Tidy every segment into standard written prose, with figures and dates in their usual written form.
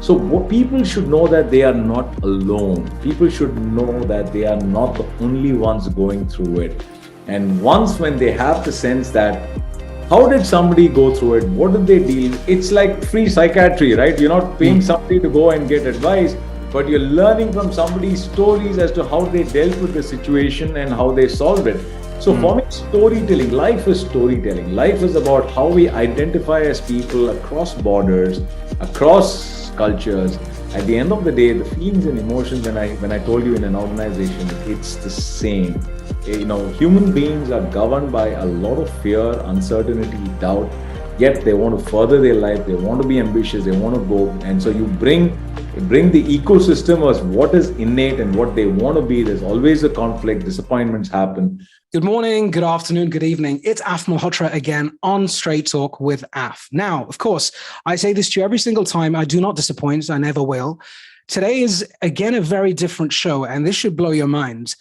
So what people should know that they are not alone. People should know that they are not the only ones going through it. And once when they have the sense that how did somebody go through it? What did they deal? It's like free psychiatry, right? You're not paying somebody to go and get advice, but you're learning from somebody's stories as to how they dealt with the situation and how they solved it. So for me, storytelling, life is storytelling. Life is about how we identify as people across borders, across cultures. At the end of the day, the feelings and emotions, when I told you in an organization, it's the same. Human beings are governed by a lot of fear, uncertainty, doubt, yet they want to further their life, they want to be ambitious, they want to go. And so you bring the ecosystem as what is innate and what they want to be. There's always a conflict, disappointments happen. Good morning, good afternoon, good evening. It's Af Malhotra again on Straight Talk with Af. Now, of course, I say this to you every single time. I do not disappoint. I never will. Today is, again, a very different show, and this should blow your mind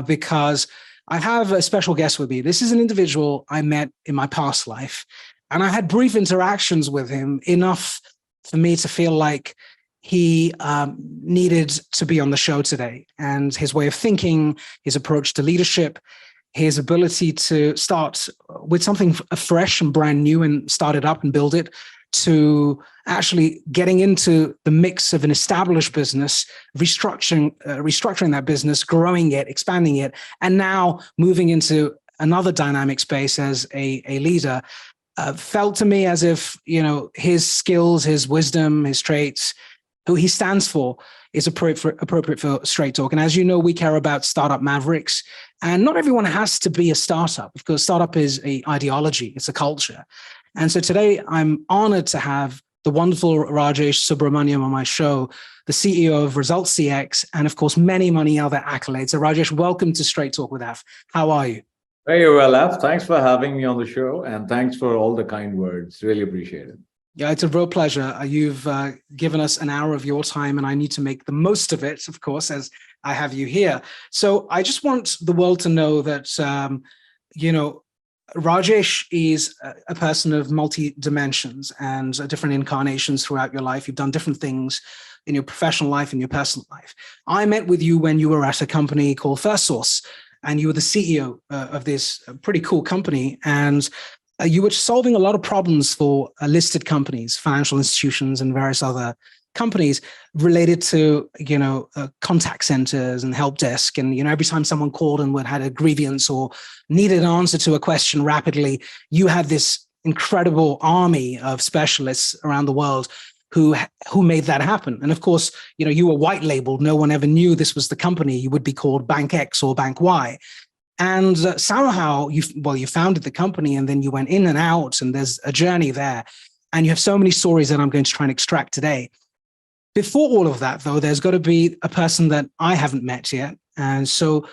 because I have a special guest with me. This is an individual I met in my past life, and I had brief interactions with him, enough for me to feel like he needed to be on the show today. And his way of thinking, his approach to leadership, his ability to start with something fresh and brand new and start it up and build it, to actually getting into the mix of an established business, restructuring that business, growing it, expanding it, and now moving into another dynamic space as a leader, felt to me as if, his skills, his wisdom, his traits, who he stands for, is appropriate for Straight Talk. And as you know, we care about startup mavericks, and not everyone has to be a startup, because startup is an ideology, it's a culture. And so today I'm honored to have the wonderful Rajesh Subramaniam on my show, the CEO of ResultsCX, and of course, many, many other accolades. So Rajesh, welcome to Straight Talk with Af. How are you? Very well, Af. Thanks for having me on the show, and thanks for all the kind words. Really appreciate it. Yeah, it's a real pleasure. You've given us an hour of your time, and I need to make the most of it, of course, as I have you here. So I just want the world to know that, Rajesh is a person of multi-dimensions and different incarnations throughout your life. You've done different things in your professional life and your personal life. I met with you when you were at a company called First Source, and you were the CEO of this pretty cool company. And you were solving a lot of problems for listed companies, financial institutions, and various other companies related to, contact centers and help desk. And, every time someone called and had a grievance or needed an answer to a question rapidly, you had this incredible army of specialists around the world who made that happen. And of course, you were white labeled. No one ever knew this was the company. You would be called Bank X or Bank Y. And somehow you founded the company, and then you went in and out, and there's a journey there. And you have so many stories that I'm going to try and extract today. Before all of that, though, there's got to be a person that I haven't met yet. And so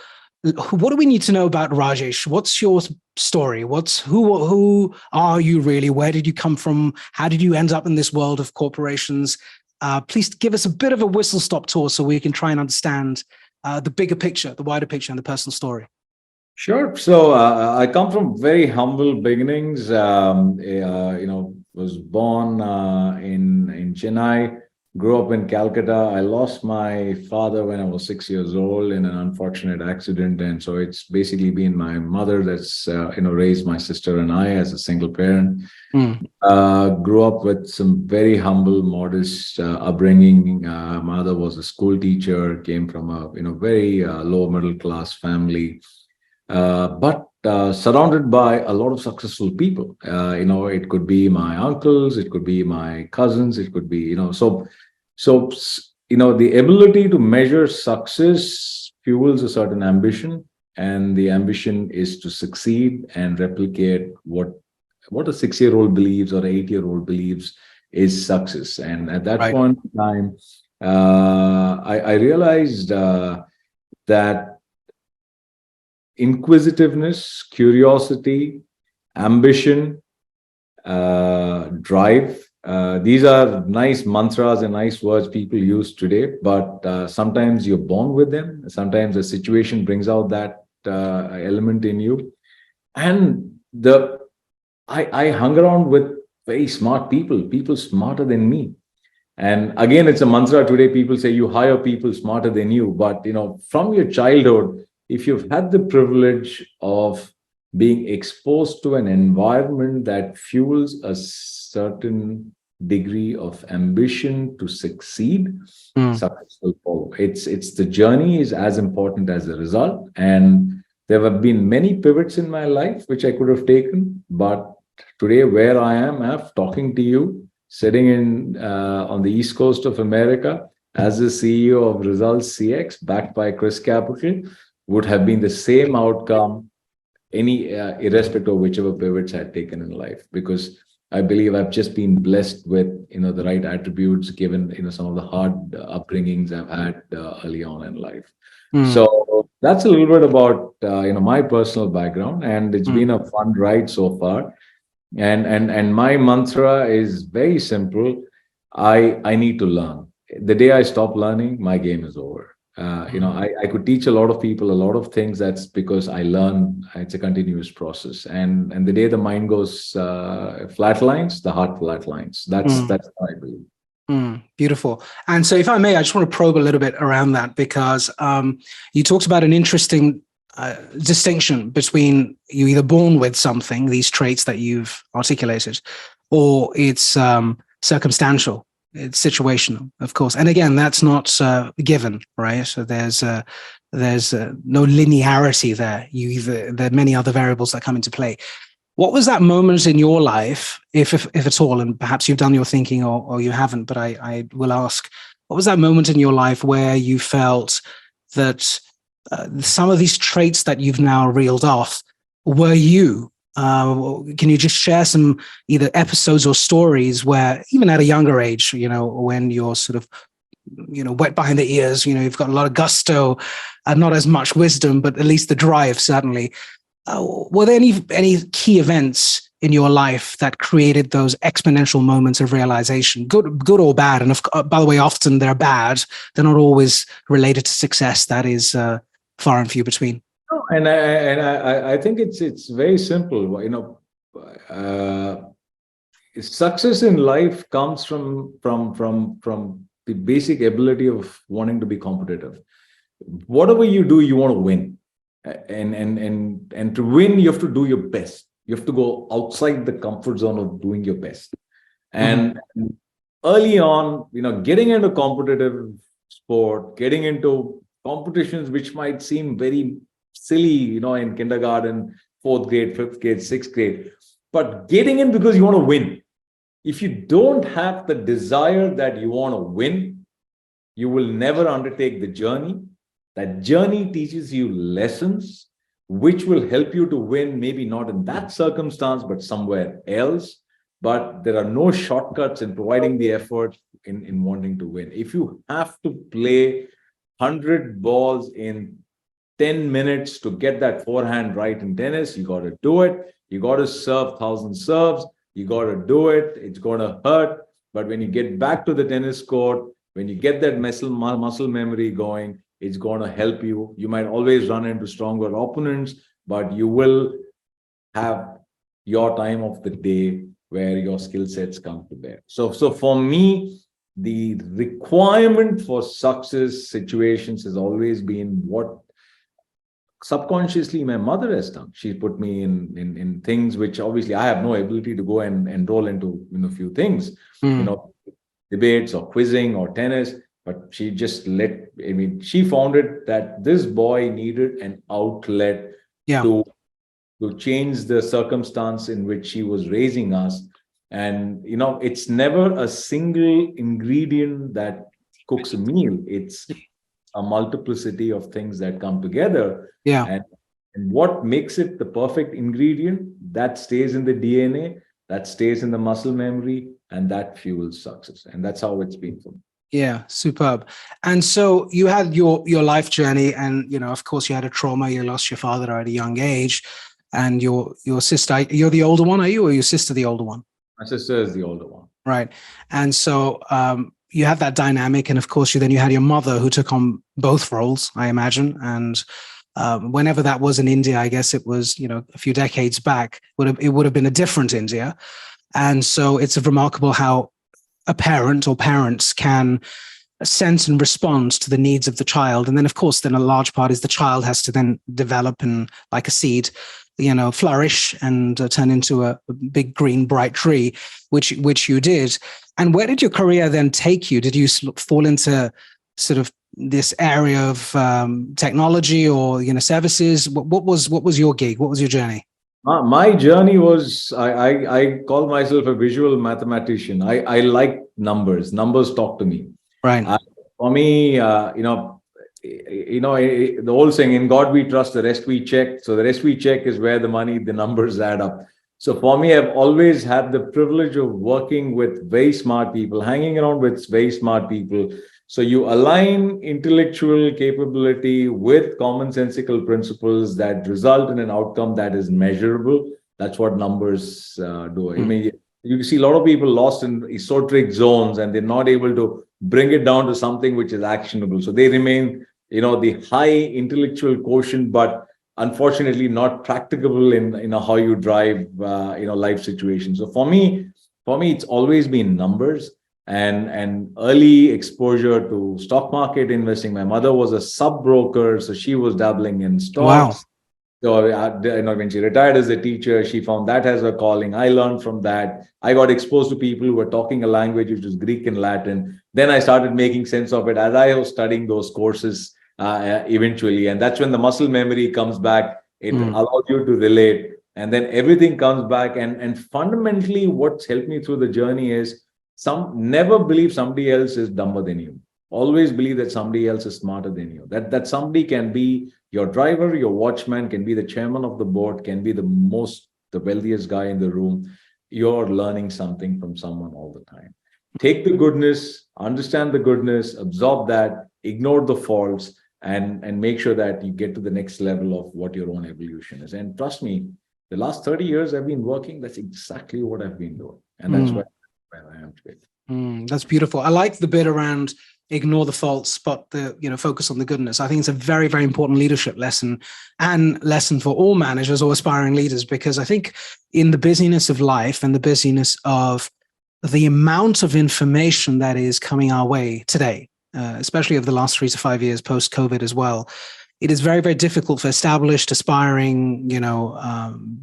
what do we need to know about Rajesh? What's your story? Who are you really? Where did you come from? How did you end up in this world of corporations? Please give us a bit of a whistle-stop tour so we can try and understand the bigger picture, the wider picture, and the personal story. Sure. So I come from very humble beginnings. Was born in Chennai, grew up in Calcutta. I lost my father when I was 6 years old in an unfortunate accident, and so it's basically been my mother that's raised my sister and I as a single parent. Grew up with some very humble, modest upbringing. My mother was a school teacher, came from a very low middle class family. But surrounded by a lot of successful people. It could be my uncles, it could be my cousins, it could be, so the ability to measure success fuels a certain ambition, and the ambition is to succeed and replicate what a 6-year-old believes or 8-year-old believes is success. And at that point in time, I realized that inquisitiveness, curiosity, ambition, drive. These are nice mantras and nice words people use today, but sometimes you're born with them. Sometimes a situation brings out that element in you. And I hung around with very smart people smarter than me. And again, it's a mantra today. People say you hire people smarter than you. But, from your childhood, if you've had the privilege of being exposed to an environment that fuels a certain degree of ambition to succeed, success will follow. It's the journey is as important as the result. And there have been many pivots in my life which I could have taken, but today where I am, talking to you, sitting in on the East Coast of America as the CEO of ResultsCX, backed by Chris Capital, would have been the same outcome, irrespective of whichever pivots I had taken in life, because I believe I've just been blessed with the right attributes given some of the hard upbringings I've had early on in life. So that's a little bit about my personal background, and it's been a fun ride so far. And my mantra is very simple. I need to learn. The day I stop learning, my game is over. I could teach a lot of people a lot of things. That's because I learn. It's a continuous process. And the day the mind goes flatlines, the heart flatlines. That's how I believe. Beautiful. And so if I may, I just want to probe a little bit around that, because you talked about an interesting distinction between you either born with something, these traits that you've articulated, or it's circumstantial, it's situational, of course. And again, that's not given, right? So there's no linearity there. There are many other variables that come into play. What was that moment in your life, if at all, and perhaps you've done your thinking or you haven't, but I will ask, what was that moment in your life where you felt that some of these traits that you've now reeled off were you? Can you just share some either episodes or stories where, even at a younger age, when you're sort of, wet behind the ears, you've got a lot of gusto and not as much wisdom, but at least the drive, certainly. Were there any key events in your life that created those exponential moments of realization, good or bad? And by the way, often they're bad. They're not always related to success. That is far and few between. And I think it's very simple. Success in life comes from the basic ability of wanting to be competitive. Whatever you do, you want to win. And to win, you have to do your best. You have to go outside the comfort zone of doing your best. And early on, getting into competitive sport, getting into competitions which might seem very silly, in kindergarten, 4th grade, 5th grade, 6th grade, but getting in because you want to win. If you don't have the desire that you want to win, you will never undertake the journey. That journey teaches you lessons which will help you to win, maybe not in that circumstance, but somewhere else. But there are no shortcuts in providing the effort in wanting to win. If you have to play 100 balls in 10 minutes to get that forehand right in tennis, you got to do it. You got to serve 1,000 serves. You got to do it. It's going to hurt. But when you get back to the tennis court, when you get that muscle memory going, it's going to help you. You might always run into stronger opponents, but you will have your time of the day where your skill sets come to bear. So for me, the requirement for success situations has always been what subconsciously my mother has done. She put me in things which obviously I have no ability to go and enroll into a few things, debates or quizzing or tennis. But she just she found it that this boy needed an outlet to change the circumstance in which she was raising us. And, it's never a single ingredient that cooks a meal. It's a multiplicity of things that come together. And what makes it the perfect ingredient, that stays in the DNA, that stays in the muscle memory, and that fuels success. And that's how it's been for me. Yeah, superb. And so you had your life journey, and of course you had a trauma. You lost your father at a young age, and your sister. You're the older one, are you, or your sister the older one? My sister is the older one. Right. And so you have that dynamic, and of course you had your mother who took on both roles, I imagine. And whenever that was in India, I guess it was a few decades back. It would have been a different India, and so it's remarkable how a parent or parents can sense and respond to the needs of the child. And then, of course, then a large part is the child has to then develop and, like a seed, flourish and turn into a big green bright tree, which you did. And where did your career then take you? Did you fall into sort of this area of technology or services? What was your gig? What was your journey? My journey was, I call myself a visual mathematician. I like numbers. Numbers talk to me. Right. For me, the old saying, in God we trust, the rest we check. So the rest we check is where the numbers add up. So for me, I've always had the privilege of working with very smart people, hanging around with very smart people. So you align intellectual capability with commonsensical principles that result in an outcome that is measurable. That's what numbers do. I mean, you see a lot of people lost in esoteric zones and they're not able to bring it down to something which is actionable. So they remain, the high intellectual quotient, but unfortunately not practicable in how you drive, life situations. So for me, it's always been numbers and early exposure to stock market investing. My mother was a sub broker, so she was dabbling in stocks. Wow. So when she retired as a teacher, she found that as her calling. I learned from that. I got exposed to people who were talking a language which was Greek and Latin. Then I started making sense of it as I was studying those courses eventually. And that's when the muscle memory comes back. It allows you to relate. And then everything comes back. And fundamentally, what's helped me through the journey is never believe somebody else is dumber than you. Always believe that somebody else is smarter than you. That somebody can be your driver, your watchman, can be the chairman of the board, can be the wealthiest guy in the room. You're learning something from someone all the time. Take the goodness, understand the goodness, absorb that, ignore the faults, and make sure that you get to the next level of what your own evolution is. And trust me, the last 30 years I've been working, that's exactly what I've been doing. And that's where I am today. That's beautiful. I like the bit around ignore the faults, but focus on the goodness. I think it's a very, very important leadership lesson and lesson for all managers or aspiring leaders, because I think in the busyness of life and the busyness of the amount of information that is coming our way today, especially over the last 3 to 5 years post-COVID as well, it is very, very difficult for established, aspiring,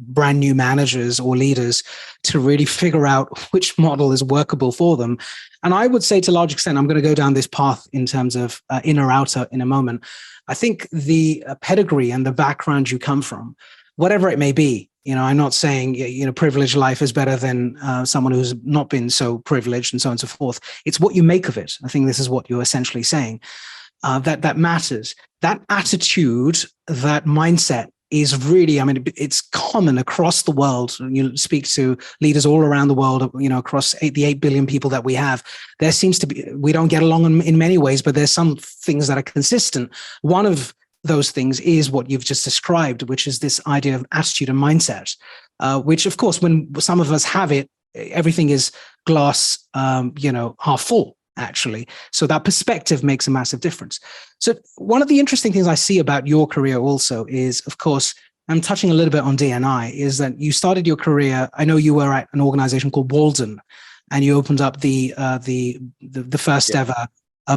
brand new managers or leaders to really figure out which model is workable for them. And I would say to a large extent, I'm going to go down this path in terms of inner outer in a moment. I think the pedigree and the background you come from, whatever it may be, I'm not saying, privileged life is better than someone who's not been so privileged and so on and so forth. It's what you make of it. I think this is what you're essentially saying. That matters. That attitude, that mindset is really, it's common across the world. You speak to leaders all around the world, across the 8 billion people that we have. There seems to be, we don't get along in many ways, but there's some things that are consistent. One of those things is what you've just described, which is this idea of attitude and mindset, which of course, when some of us have it, everything is glass, half full. Actually. So that perspective makes a massive difference. So one of the interesting things I see about your career also is, of course, I'm touching a little bit on D&I, is that you started your career, I know you were at an organization called Walden, and you opened up the first ever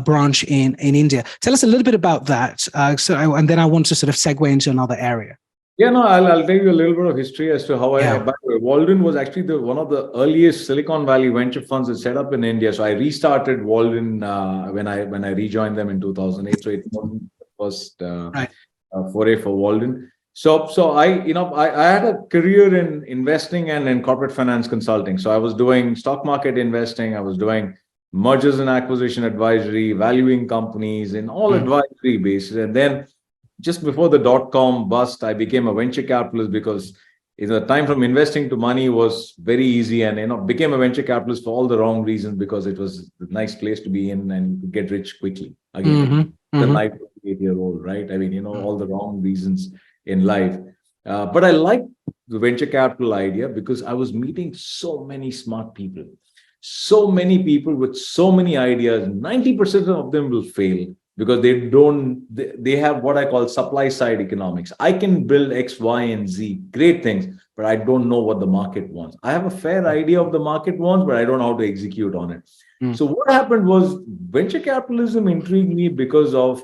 branch in India. Tell us a little bit about that. And then I want to sort of segue into another area. Yeah, no, I'll tell you a little bit of history as to how by the way, Walden was actually one of the earliest Silicon Valley venture funds that set up in India. So I restarted Walden when I rejoined them in 2008. So it was the first foray for Walden. So I had a career in investing and in corporate finance consulting. So I was doing stock market investing. I was doing mergers and acquisition advisory, valuing companies in all advisory basis. And then just before the dot-com bust, I became a venture capitalist because the time from investing to money was very easy, and became a venture capitalist for all the wrong reasons, because it was a nice place to be in and you get rich quickly. Again, the 98-year-old, right? All the wrong reasons in life. But I liked the venture capital idea because I was meeting so many smart people, so many people with so many ideas. 90% of them will fail, because they have what I call supply side economics. I can build X, Y, and Z, great things, but I don't know what the market wants. I have a fair idea of the market wants, but I don't know how to execute on it. So what happened was venture capitalism intrigued me because of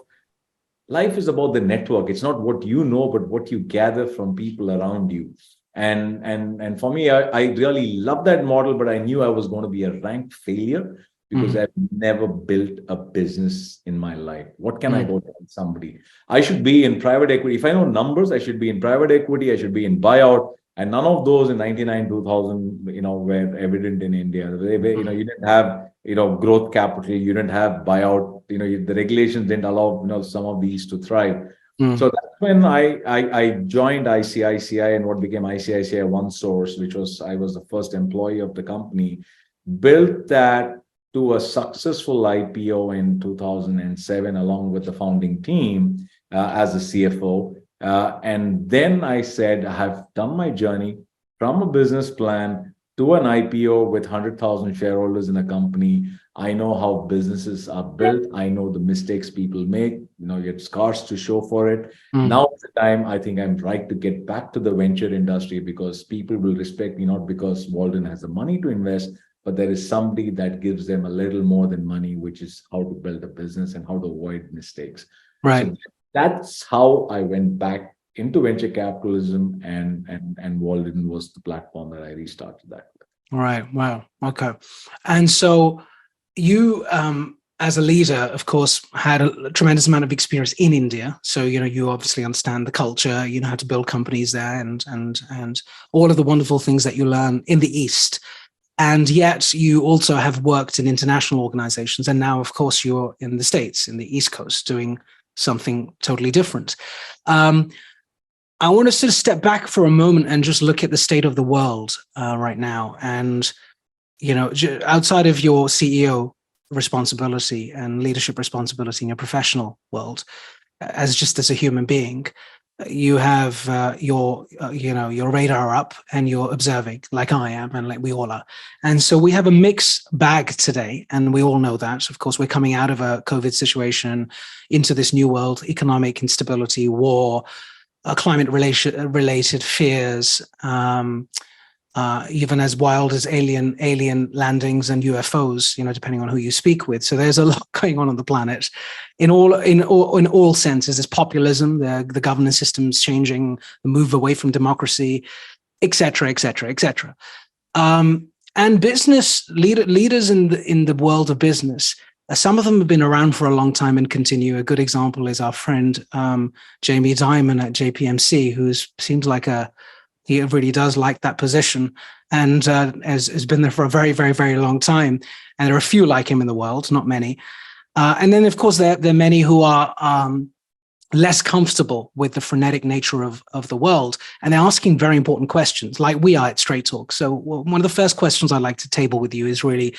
life is about the network. It's not what you know, but what you gather from people around you. And for me, I really love that model, but I knew I was going to be a rank failure because I've never built a business in my life. What can I go tell somebody? I should be in private equity. If I know numbers, I should be in private equity. I should be in buyout. And none of those in 99, 2000, were evident in India. You didn't have, growth capital. You didn't have buyout. The regulations didn't allow, some of these to thrive. So that's when I joined ICICI and what became ICICI OneSource, I was the first employee of the company, built that to a successful IPO in 2007, along with the founding team as a CFO. And then I said, I have done my journey from a business plan to an IPO with 100,000 shareholders in a company. I know how businesses are built. I know the mistakes people make. You get scars to show for it. Now is the time I think I'm right to get back to the venture industry because people will respect me, not because Walden has the money to invest, but there is somebody that gives them a little more than money, which is how to build a business and how to avoid mistakes. Right. So that's how I went back into venture capitalism, and Walden was the platform that I restarted that with. Right. Wow. Okay. And so you, as a leader, of course, had a tremendous amount of experience in India. So, you obviously understand the culture, you know how to build companies there and all of the wonderful things that you learn in the East. And yet you also have worked in international organizations. And now, of course, you're in the States, in the East Coast, doing something totally different. I want to sort of step back for a moment and just look at the state of the world right now. And, outside of your CEO responsibility and leadership responsibility in your professional world, as a human being, you have your radar up and you're observing like I am and like we all are. And so we have a mixed bag today. And we all know that. Of course, we're coming out of a COVID situation into this new world, economic instability, war, climate related fears, even as wild as alien landings and UFOs, depending on who you speak with. So there's a lot going on the planet in all senses. There's populism, the governance system's changing, the move away from democracy, et cetera, et cetera, et cetera. And business leaders in the world of business, some of them have been around for a long time and continue. A good example is our friend Jamie Dimon at JPMC, who seems like he really does like that position and has been there for a very, very, very long time. And there are a few like him in the world, not many. And then, of course, there are many who are less comfortable with the frenetic nature of the world. And they're asking very important questions, like we are at StraightTalk. So one of the first questions I'd like to table with you is really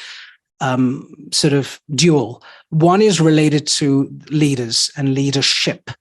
sort of dual. One is related to leaders and leadership.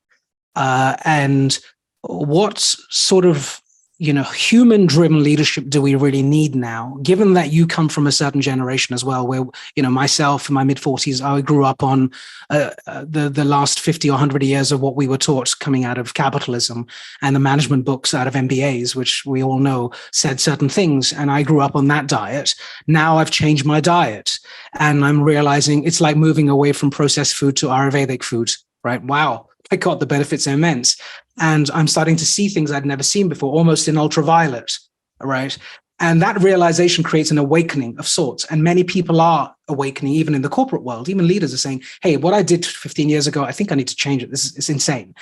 And what sort of human-driven leadership do we really need now, given that you come from a certain generation as well, where, myself in my mid-40s, I grew up on the last 50 or 100 years of what we were taught coming out of capitalism and the management books out of MBAs, which we all know said certain things. And I grew up on that diet. Now I've changed my diet and I'm realizing it's like moving away from processed food to Ayurvedic food, right? Wow. My God, the benefits are immense. And I'm starting to see things I'd never seen before, almost in ultraviolet, right? And that realization creates an awakening of sorts. And many people are awakening, even in the corporate world. Even leaders are saying, hey, what I did 15 years ago, I think I need to change it. It's insane.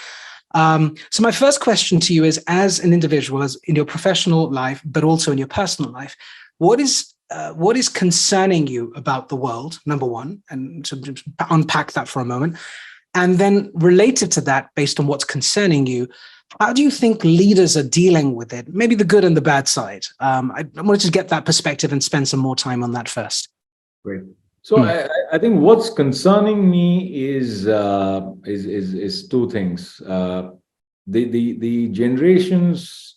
So my first question to you is, as an individual, as in your professional life, but also in your personal life, what is concerning you about the world, number one, and to unpack that for a moment. And then related to that, based on what's concerning you, how do you think leaders are dealing with it? Maybe the good and the bad side. I wanted to get that perspective and spend some more time on that first. Great. So I think what's concerning me is two things. The generations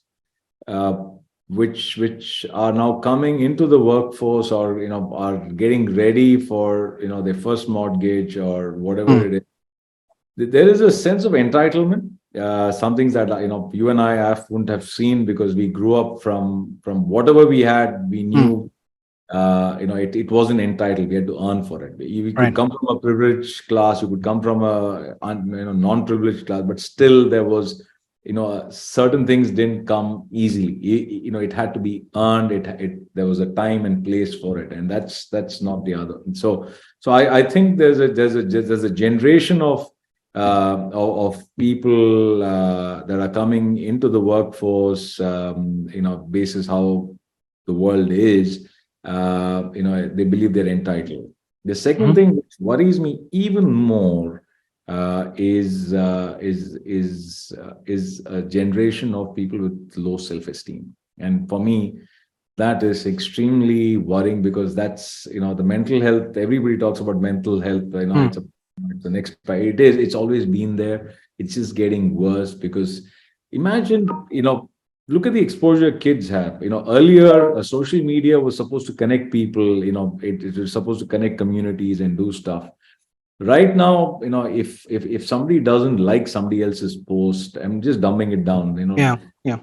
which are now coming into the workforce, or are getting ready for their first mortgage or whatever it is. There is a sense of entitlement some things that you and I wouldn't have seen, because we grew up from whatever we had. We knew it wasn't entitled. We had to earn for it. We could come from a privileged class. You could come from a non-privileged class, but still there was certain things didn't come easily. It had to be earned. There was a time and place for it, and that's not the other. And so I think there's a generation of people that are coming into the workforce, basis how the world is. They believe they're entitled. The second thing which worries me even more is a generation of people with low self-esteem, and for me, that is extremely worrying, because that's the mental health. Everybody talks about mental health. It's the next. It's always been there. It's just getting worse, because imagine, look at the exposure kids have. Earlier, social media was supposed to connect people. It was supposed to connect communities and do stuff. Right now, if somebody doesn't like somebody else's post, I'm just dumbing it down.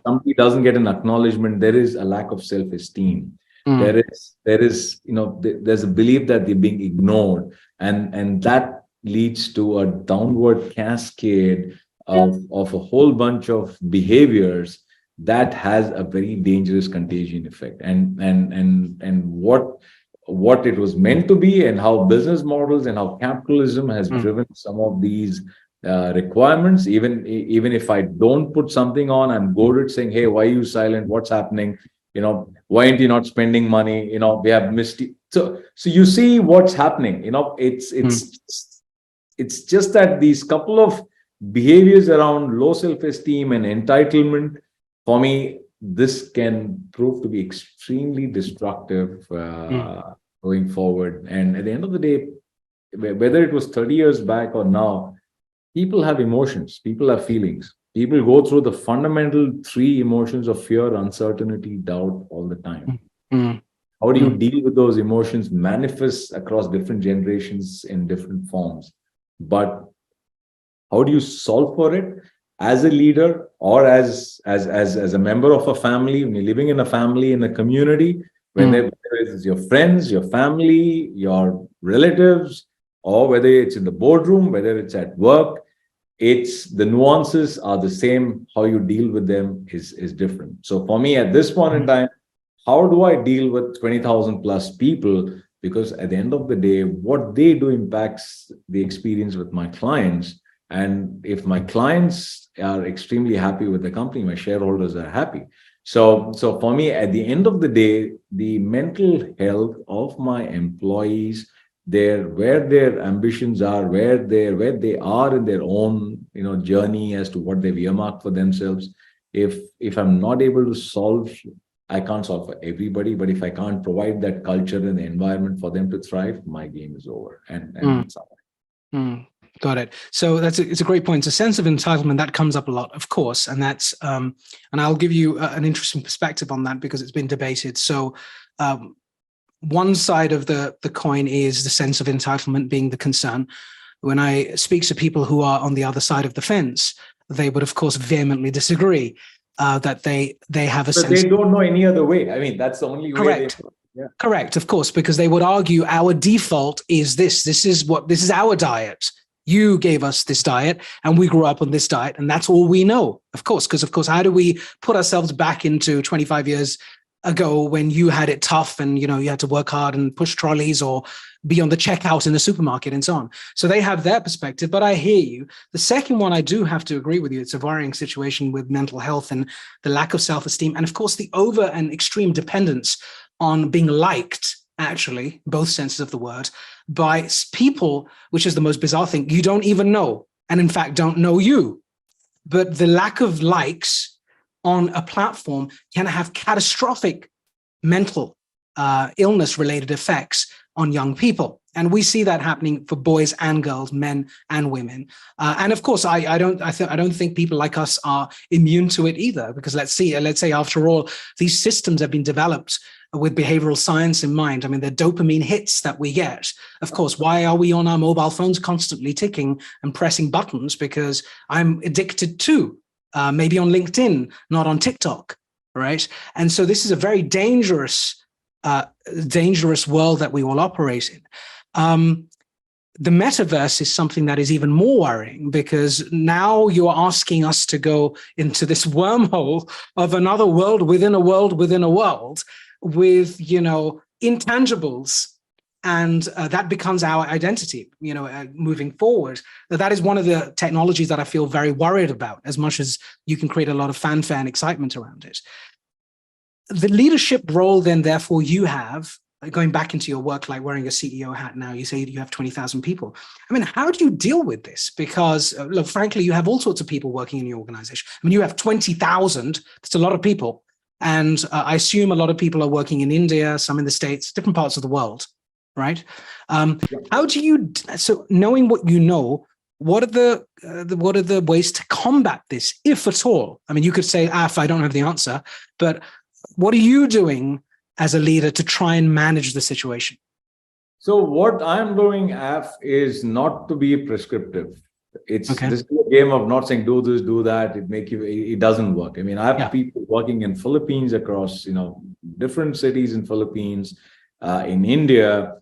Somebody doesn't get an acknowledgement, there is a lack of self-esteem. There's a belief that they're being ignored, and that leads to a downward cascade of a whole bunch of behaviors that has a very dangerous contagion effect. And what it was meant to be, and how business models and how capitalism has driven some of these requirements. Even if I don't put something on, I'm goaded saying, hey, why are you silent? What's happening? Why aren't you not spending money? We have missed. So you see what's happening. It's just that these couple of behaviors around low self-esteem and entitlement, for me, this can prove to be extremely destructive going forward. And at the end of the day, whether it was 30 years back or now, people have emotions, people have feelings. People go through the fundamental three emotions of fear, uncertainty, doubt all the time. How do you deal with those emotions? Manifest across different generations in different forms. But how do you solve for it as a leader, or as a member of a family, when you're living in a family, in a community, whether it's your friends, your family, your relatives, or whether it's in the boardroom, whether it's at work, the nuances are the same. How you deal with them is different. So for me, at this point in time, how do I deal with 20,000 plus people? Because at the end of the day, what they do impacts the experience with my clients. And if my clients are extremely happy with the company, my shareholders are happy. So for me, at the end of the day, the mental health of my employees, where their ambitions are, where they are in their own journey as to what they've earmarked for themselves. If I'm not able to solve, I can't solve for everybody, but if I can't provide that culture and the environment for them to thrive, my game is over. And that's how. Got it. So it's a great point. It's a sense of entitlement that comes up a lot, of course, and that's and I'll give you an interesting perspective on that, because it's been debated. So one side of the coin is the sense of entitlement being the concern. When I speak to people who are on the other side of the fence, they would, of course, vehemently disagree. That they have a sense. They don't know any other way. I mean, that's the only way. Correct. Correct, of course, because they would argue our default is this. This is our diet. You gave us this diet, and we grew up on this diet, and that's all we know. Of course, because how do we put ourselves back into 25 years ago when you had it tough, and you had to work hard and push trolleys or be on the checkout in the supermarket and so on. So they have their perspective, but I hear you. The second one, I do have to agree with you. It's a worrying situation with mental health and the lack of self-esteem. And of course, the over and extreme dependence on being liked, actually, both senses of the word, by people, which is the most bizarre thing. You don't even know, and in fact, don't know you. But the lack of likes on a platform can have catastrophic mental illness-related effects on young people. And we see that happening for boys and girls, men and women. And of course, I don't think people like us are immune to it either, because let's say, after all, these systems have been developed with behavioral science in mind. I mean, the dopamine hits that we get. Of course, why are we on our mobile phones constantly ticking and pressing buttons? Because I'm addicted to, maybe on LinkedIn, not on TikTok, right? And so this is a very dangerous world that we all operate in. The metaverse is something that is even more worrying, because now you're asking us to go into this wormhole of another world within a world within a world with, intangibles. And that becomes our identity, moving forward. That is one of the technologies that I feel very worried about, as much as you can create a lot of fanfare and excitement around it. The leadership role then, therefore, you have, going back into your work, like wearing a CEO hat now, you say you have 20,000 people. I mean, how do you deal with this? Because, look, frankly, you have all sorts of people working in your organization. I mean, you have 20,000, that's a lot of people. And I assume a lot of people are working in India, some in the States, different parts of the world, right? How do you, so knowing what you know, what are the ways to combat this, if at all? I mean, you could say, Af, I don't have the answer, but what are you doing as a leader to try and manage the situation? So what I'm doing, Af, is not to be prescriptive. This is a game of not saying do this, do that. It doesn't work. I mean, I have people working in Philippines across, different cities in Philippines, in India,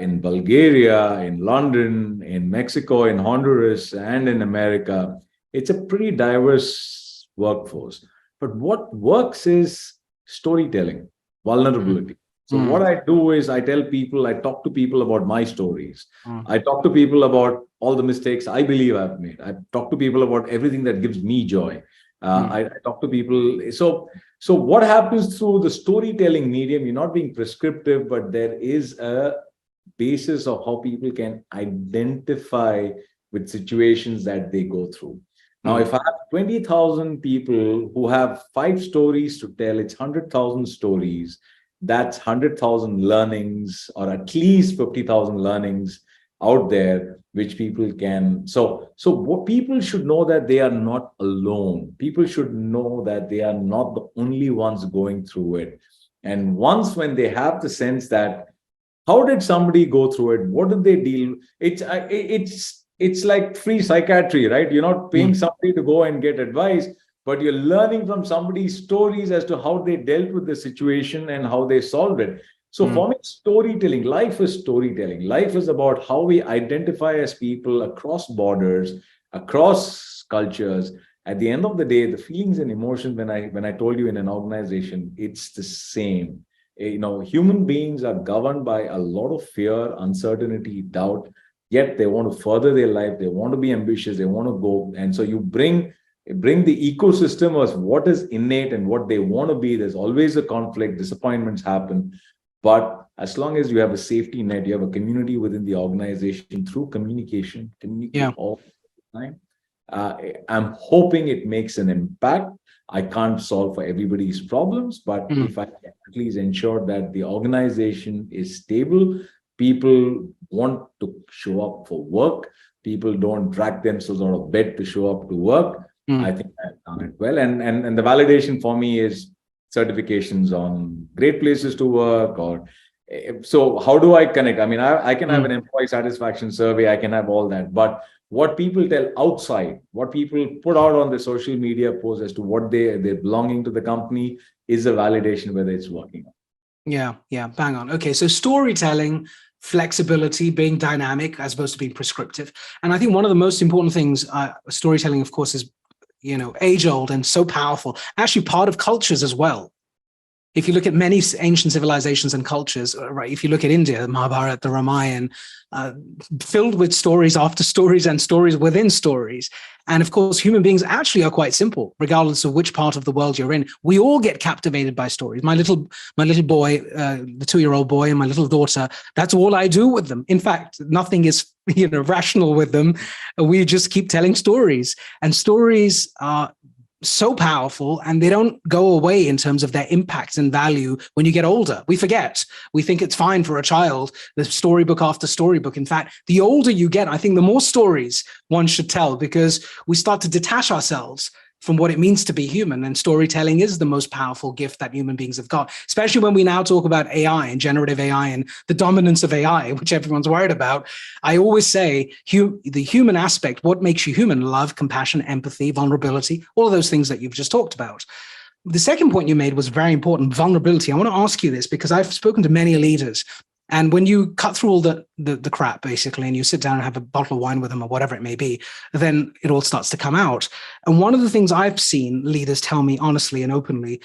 in Bulgaria, in London, in Mexico, in Honduras, and in America. It's a pretty diverse workforce. But what works is storytelling, vulnerability. So what I do is I talk to people about my stories. I talk to people about all the mistakes I believe I've made. I talk to people about everything that gives me joy. I talk to people. So what happens through the storytelling medium, you're not being prescriptive, but there is a basis of how people can identify with situations that they go through. Now, if I have 20,000 people who have 5 stories to tell, it's 100,000 stories. That's 100,000 learnings, or at least 50,000 learnings out there, which people can. So what people should know, that they are not alone. People should know that they are not the only ones going through it. And when they have the sense that, how did somebody go through it? What did they deal? It's like free psychiatry, right? You're not paying somebody to go and get advice, but you're learning from somebody's stories as to how they dealt with the situation and how they solved it. So for me, storytelling, life is storytelling. Life is about how we identify as people across borders, across cultures. At the end of the day, the feelings and emotions, when I told you in an organization, it's the same. Human beings are governed by a lot of fear, uncertainty, doubt, yet they want to further their life. They want to be ambitious. They want to go. And so you bring the ecosystem of what is innate and what they want to be. There's always a conflict, disappointments happen. But as long as you have a safety net, you have a community within the organization through communication all the time. I'm hoping it makes an impact. I can't solve for everybody's problems, but if I can at least ensure that the organization is stable, people want to show up for work, people don't drag themselves out of bed to show up to work, I think I've done it well. And the validation for me is certifications on great places to work. So how do I connect? I mean, I can have an employee satisfaction survey, I can have all that, but what people tell outside, what people put out on the social media posts as to what they're belonging to the company, is a validation whether it's working. Yeah, bang on. Okay, so storytelling, flexibility, being dynamic as opposed to being prescriptive. And I think one of the most important things, storytelling, of course, is age old and so powerful, actually part of cultures as well. If you look at many ancient civilizations and cultures, right? If you look at India, the Mahabharata, the Ramayana, filled with stories after stories and stories within stories. And of course, human beings actually are quite simple, regardless of which part of the world you're in. We all get captivated by stories. My little boy, the 2-year-old boy, and my little daughter, that's all I do with them. In fact, nothing is rational with them. We just keep telling stories, and stories are so powerful, and they don't go away in terms of their impact and value when you get older. We forget. We think it's fine for a child, the storybook after storybook. In fact, the older you get, I think the more stories one should tell, because we start to detach ourselves from what it means to be human. And storytelling is the most powerful gift that human beings have got, especially when we now talk about AI and generative AI and the dominance of AI, which everyone's worried about. I always say the human aspect, what makes you human? Love, compassion, empathy, vulnerability, all of those things that you've just talked about. The second point you made was very important, vulnerability. I want to ask you this because I've spoken to many leaders. And when you cut through all the crap, basically, and you sit down and have a bottle of wine with them or whatever it may be, then it all starts to come out. And one of the things I've seen leaders tell me honestly and openly,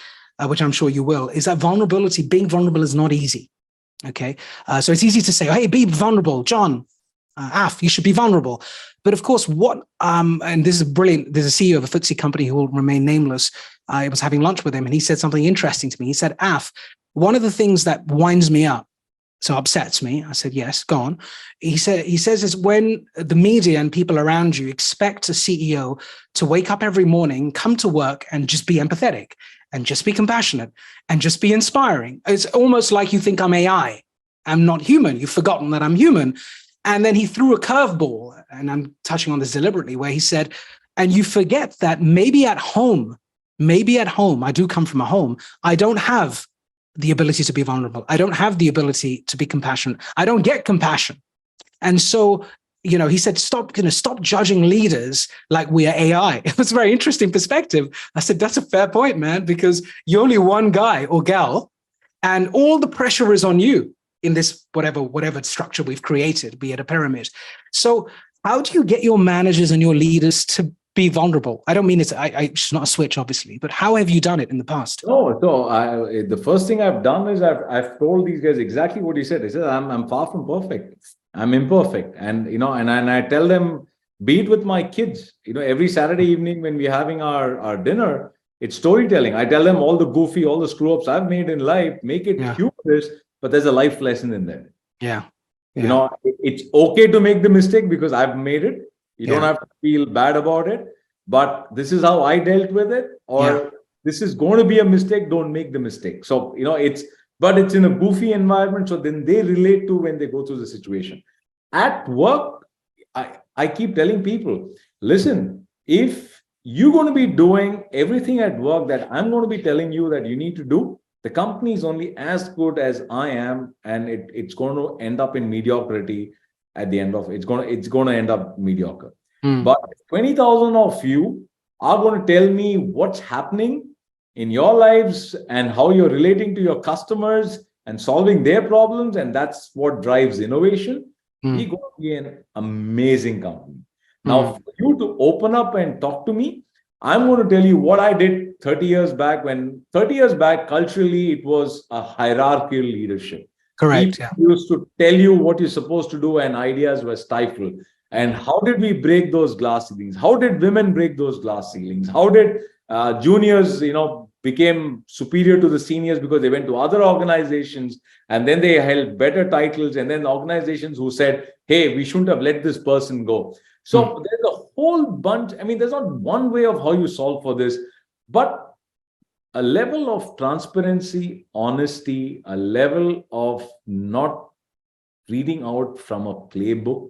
which I'm sure you will, is that being vulnerable is not easy. Okay. So it's easy to say, hey, be vulnerable, John, Af, you should be vulnerable. But of course, and this is brilliant, there's a CEO of a FTSE company who will remain nameless. I was having lunch with him and he said something interesting to me. He said, Af, one of the things that winds me up, so upsets me. I said, yes, go on. He says is when the media and people around you expect a CEO to wake up every morning, come to work and just be empathetic and just be compassionate and just be inspiring. It's almost like you think I'm AI. I'm not human. You've forgotten that I'm human. And then he threw a curveball, and I'm touching on this deliberately, where he said, and you forget that maybe at home, I do come from a home, I don't have the ability to be vulnerable. I don't have the ability to be compassionate. I don't get compassion. And so, he said, stop judging leaders like we are AI. It was a very interesting perspective. I said, that's a fair point, man, because you're only one guy or gal, and all the pressure is on you in this whatever structure we've created, be it a pyramid. So how do you get your managers and your leaders to be vulnerable? I don't mean it's not a switch, obviously, but how have you done it in the past? No, so the first thing I've done is I've told these guys exactly what you said. I said, I'm far from perfect. I'm imperfect. And, and I tell them, be it with my kids, every Saturday evening when we're having our dinner, it's storytelling. I tell them all the screw-ups I've made in life, make it humorous, but there's a life lesson in there. Yeah. It's okay to make the mistake because I've made it. You don't have to feel bad about it, but this is how I dealt with it, or this is going to be a mistake. Don't make the mistake. So, but it's in a goofy environment. So then they relate to when they go through the situation. At work, I keep telling people, listen, if you're going to be doing everything at work that I'm going to be telling you that you need to do, the company is only as good as I am, and it's going to end up in mediocrity. At the end of it, it's going to end up mediocre. But 20,000 of you are going to tell me what's happening in your lives and how you're relating to your customers and solving their problems, and that's what drives innovation. We're going to be an amazing company. Now, for you to open up and talk to me, I'm going to tell you what I did 30 years back. When 30 years back, culturally, it was a hierarchical leadership. Correct. People used to tell you what you're supposed to do, and ideas were stifled. And how did we break those glass ceilings? How did women break those glass ceilings? How did juniors, became superior to the seniors because they went to other organizations and then they held better titles, and then organizations who said, hey, we shouldn't have let this person go. So there's a whole bunch. I mean, there's not one way of how you solve for this, but a level of transparency, honesty, a level of not reading out from a playbook,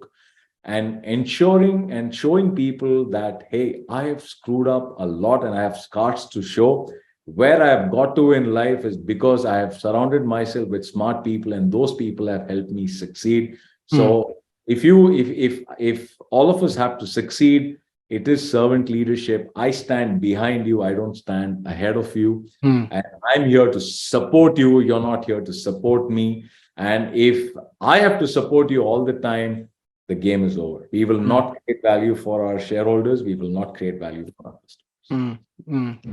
and ensuring and showing people that, hey, I have screwed up a lot and I have scars to show. Where I have got to in life is because I have surrounded myself with smart people, and those people have helped me succeed. So if all of us have to succeed, it is servant leadership. I stand behind you. I don't stand ahead of you. And I'm here to support you. You're not here to support me. And if I have to support you all the time, the game is over. We will not create value for our shareholders. We will not create value for our customers.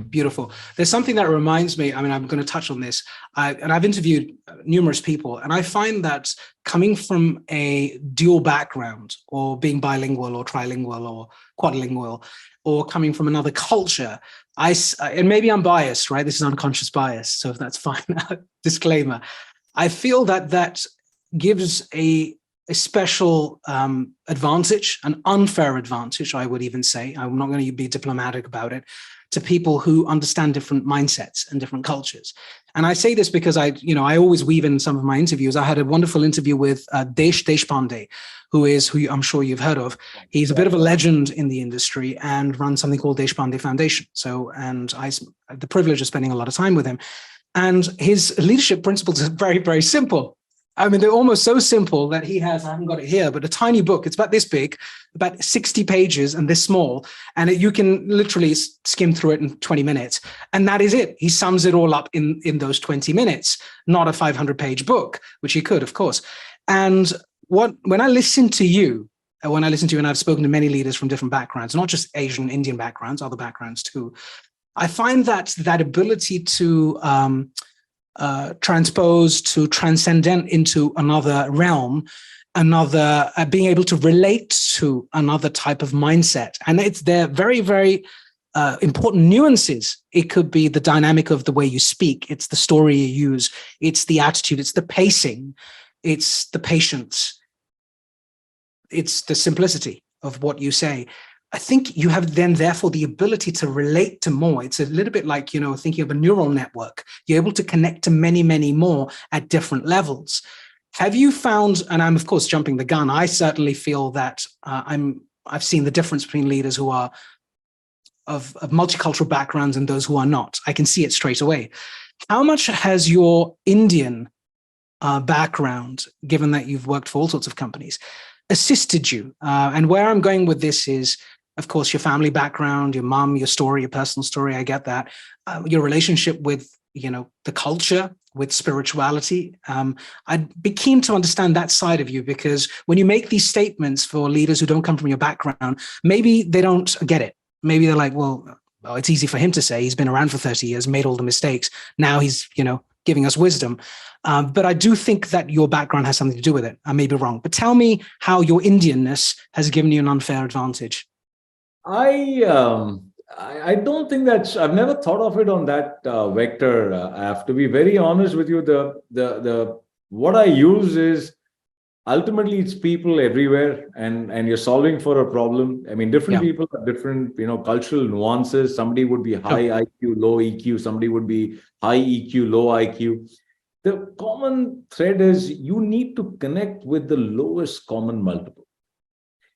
Beautiful. There's something that reminds me, I mean, I'm going to touch on this. I've interviewed numerous people, and I find that coming from a dual background, or being bilingual or trilingual or quadlingual, or coming from another culture, and maybe I'm biased, right? This is unconscious bias. So if that's fine, disclaimer. I feel that gives a special advantage, an unfair advantage, I would even say. I'm not going to be diplomatic about it, to people who understand different mindsets and different cultures. And I say this because I always weave in some of my interviews. I had a wonderful interview with Desh Deshpande, who I'm sure you've heard of. He's a bit of a legend in the industry and runs something called Deshpande Foundation. And I had the privilege of spending a lot of time with him. And his leadership principles are very, very simple. I mean, they're almost so simple that I haven't got it here, but a tiny book. It's about this big, about 60 pages and this small. And you can literally skim through it in 20 minutes. And that is it. He sums it all up in those 20 minutes, not a 500-page book, which he could, of course. And when I listen to you, and I've spoken to many leaders from different backgrounds, not just Asian, Indian backgrounds, other backgrounds too, I find that ability to transpose, to transcend into another realm, being able to relate to another type of mindset. And they're very, very important nuances. It could be the dynamic of the way you speak. It's the story you use. It's the attitude. It's the pacing. It's the patience. It's the simplicity of what you say. I think you have then therefore the ability to relate to more. It's a little bit like, thinking of a neural network. You're able to connect to many, many more at different levels. Have you found, and I'm of course jumping the gun, I certainly feel that I've seen the difference between leaders who are of multicultural backgrounds and those who are not. I can see it straight away. How much has your Indian background, given that you've worked for all sorts of companies, assisted you? And where I'm going with this is, of course, your family background, your mom, your story, your personal story. I get that. Your relationship with, the culture, with spirituality. I'd be keen to understand that side of you, because when you make these statements for leaders who don't come from your background, maybe they don't get it. Maybe they're like, well, it's easy for him to say. He's been around for 30 years, made all the mistakes. Now he's, giving us wisdom. But I do think that your background has something to do with it. I may be wrong, but tell me how your Indianness has given you an unfair advantage. I don't think I've never thought of it on that vector. I have to be very honest with you. The what I use is ultimately it's people everywhere, and you're solving for a problem. I mean, different people have different, cultural nuances. Somebody would be high IQ, low EQ. Somebody would be high EQ, low IQ. The common thread is you need to connect with the lowest common multiple.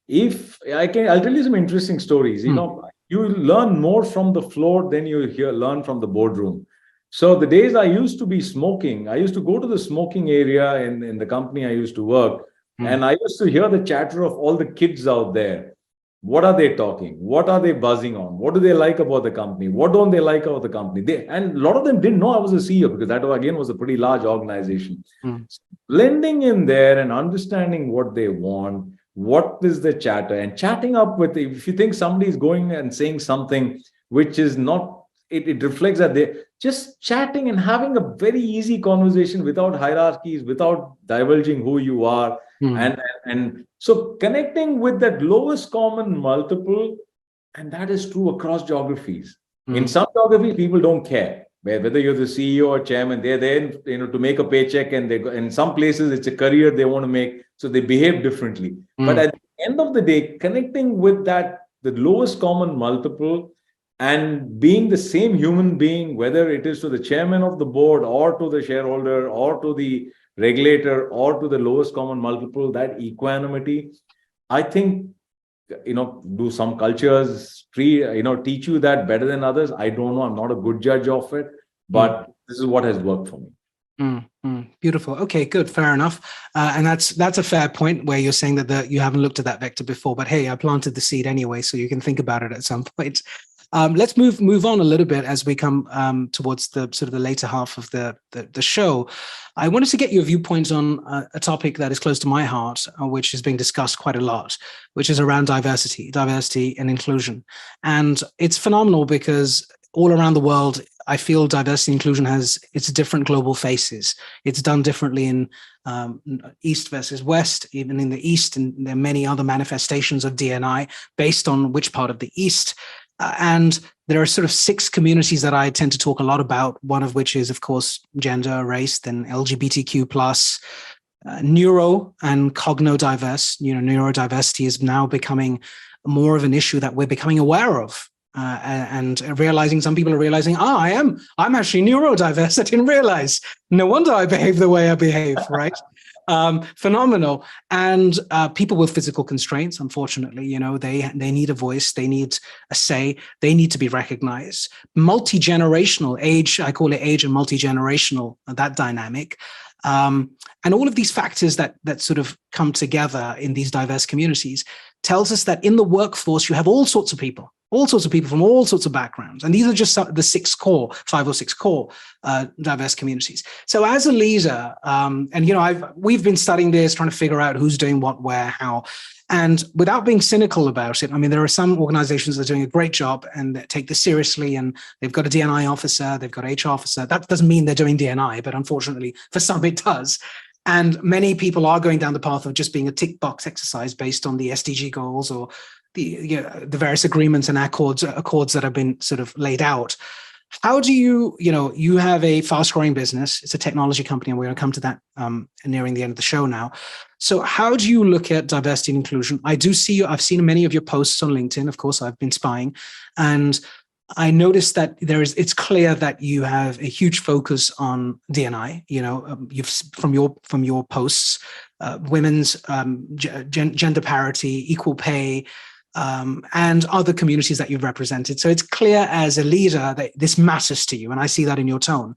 I'll tell you some interesting stories. You learn more from the floor than you learn from the boardroom. So the days I used to be smoking, I used to go to the smoking area in the company I used to work, and I used to hear the chatter of all the kids out there. What are they talking? What are they buzzing on? What do they like about the company? What don't they like about the company? And a lot of them didn't know I was a CEO, because that again was a pretty large organization. Blending in there and understanding what they want, what is the chatter, and chatting up with, if you think somebody is going and saying something which is not, it reflects that they're just chatting and having a very easy conversation without hierarchies, without divulging who you are. And so connecting with that lowest common multiple, and that is true across geographies. In some geographies, people don't care whether you're the CEO or chairman. They're there, to make a paycheck, and in some places it's a career they want to make, so they behave differently. But at the end of the day, connecting with the lowest common multiple, and being the same human being, whether it is to the chairman of the board or to the shareholder or to the regulator or to the lowest common multiple, that equanimity, I think, do some cultures teach you that better than others? I don't know. I'm not a good judge of it, but this is what has worked for me. Beautiful. Okay, good. Fair enough. And that's a fair point, where you're saying that you haven't looked at that vector before, but hey, I planted the seed anyway, so you can think about it at some point. Let's move on a little bit as we come towards the sort of the later half of the show. I wanted to get your viewpoints on a topic that is close to my heart, which is being discussed quite a lot, which is around diversity and inclusion. And it's phenomenal because all around the world, I feel diversity and inclusion has its different global faces. It's done differently in East versus West, even in the East, and there are many other manifestations of D&I based on which part of the East. And there are sort of 6 communities that I tend to talk a lot about, one of which is, of course, gender, race, then LGBTQ+, neuro and cognodiverse. Neurodiversity is now becoming more of an issue that we're becoming aware of and realizing some people are realizing, I'm actually neurodiverse. I didn't realize. No wonder I behave the way I behave, right? Phenomenal. And people with physical constraints, unfortunately, they need a voice, they need a say, they need to be recognized. Multi-generational age, I call it age and multi-generational, that dynamic. And all of these factors that sort of come together in these diverse communities tells us that in the workforce, you have all sorts of people from all sorts of backgrounds. And these are just the 5 or 6 core diverse communities. So as a leader, we've been studying this, trying to figure out who's doing what, where, how. And without being cynical about it, I mean, there are some organizations that are doing a great job and that take this seriously, and they've got a D&I officer, they've got an HR officer. That doesn't mean they're doing D&I, but unfortunately, for some it does. And many people are going down the path of just being a tick box exercise based on the SDG goals or the various agreements and accords that have been sort of laid out. How do you have a fast growing business, it's a technology company, and we're going to come to that nearing the end of the show now. So how do you look at diversity and inclusion? I've seen many of your posts on LinkedIn. Of course, I've been spying, and I noticed that it's clear that you have a huge focus on D&I. You've from your posts, women's gender parity, equal pay, and other communities that you've represented. So it's clear as a leader that this matters to you, and I see that in your tone.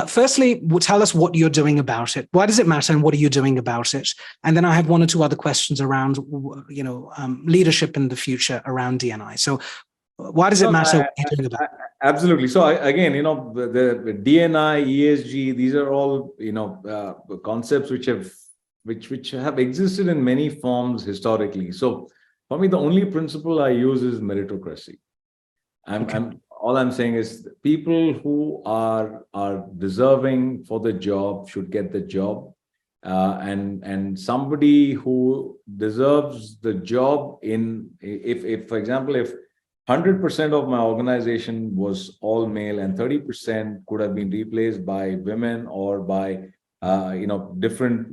Firstly, tell us what you're doing about it. Why does it matter, and what are you doing about it? And then I have 1 or 2 other questions around, leadership in the future around D&I. So why does it matter? What you're doing about it? Absolutely. So again, the D&I, ESG, these are all concepts which have existed in many forms historically. So for me, the only principle I use is meritocracy. All I'm saying is people who are deserving for the job should get the job, and somebody who deserves the job if for example, if 100% of my organization was all male and 30% could have been replaced by women or by different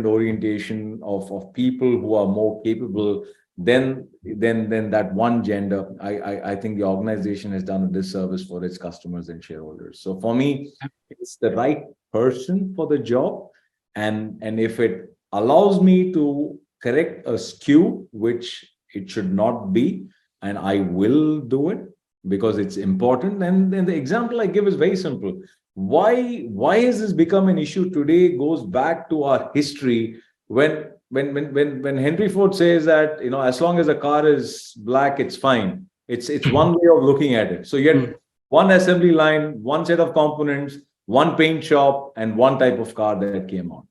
orientation of people who are more capable than that one gender, I think the organization has done a disservice for its customers and shareholders. So for me, it's the right person for the job, and if it allows me to correct a skew, which it should not be, and I will do it because it's important. And then the example I give is very simple. Why has this become an issue today goes back to our history when Henry Ford says that, as long as the car is black, it's fine. It's one way of looking at it. So you had one assembly line, one set of components, one paint shop, and one type of car that came out.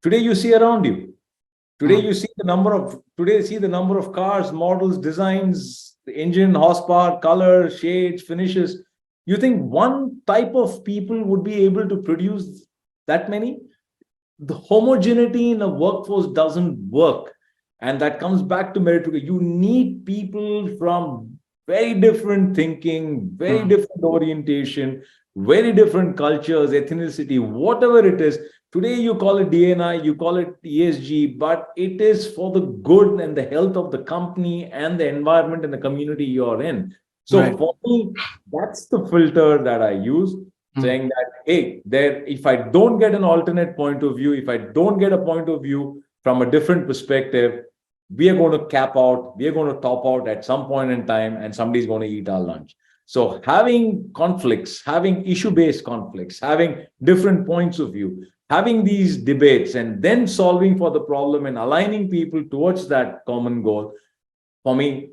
Today you see around you. Today you see the number of cars, models, designs, the engine, horsepower, color, shades, finishes. You think one type of people would be able to produce that many? The homogeneity in a workforce doesn't work. And that comes back to meritocracy. You need people from very different thinking, very different orientation, very different cultures, ethnicity, whatever it is. Today, you call it D&I, you call it ESG, but it is for the good and the health of the company and the environment and the community you're in. So for me, that's the filter that I use, saying that, hey, if I don't get an alternate point of view, if I don't get a point of view from a different perspective, we are going to cap out, we are going to top out at some point in time, and somebody's going to eat our lunch. So having conflicts, having issue-based conflicts, having different points of view, having these debates, and then solving for the problem and aligning people towards that common goal, for me,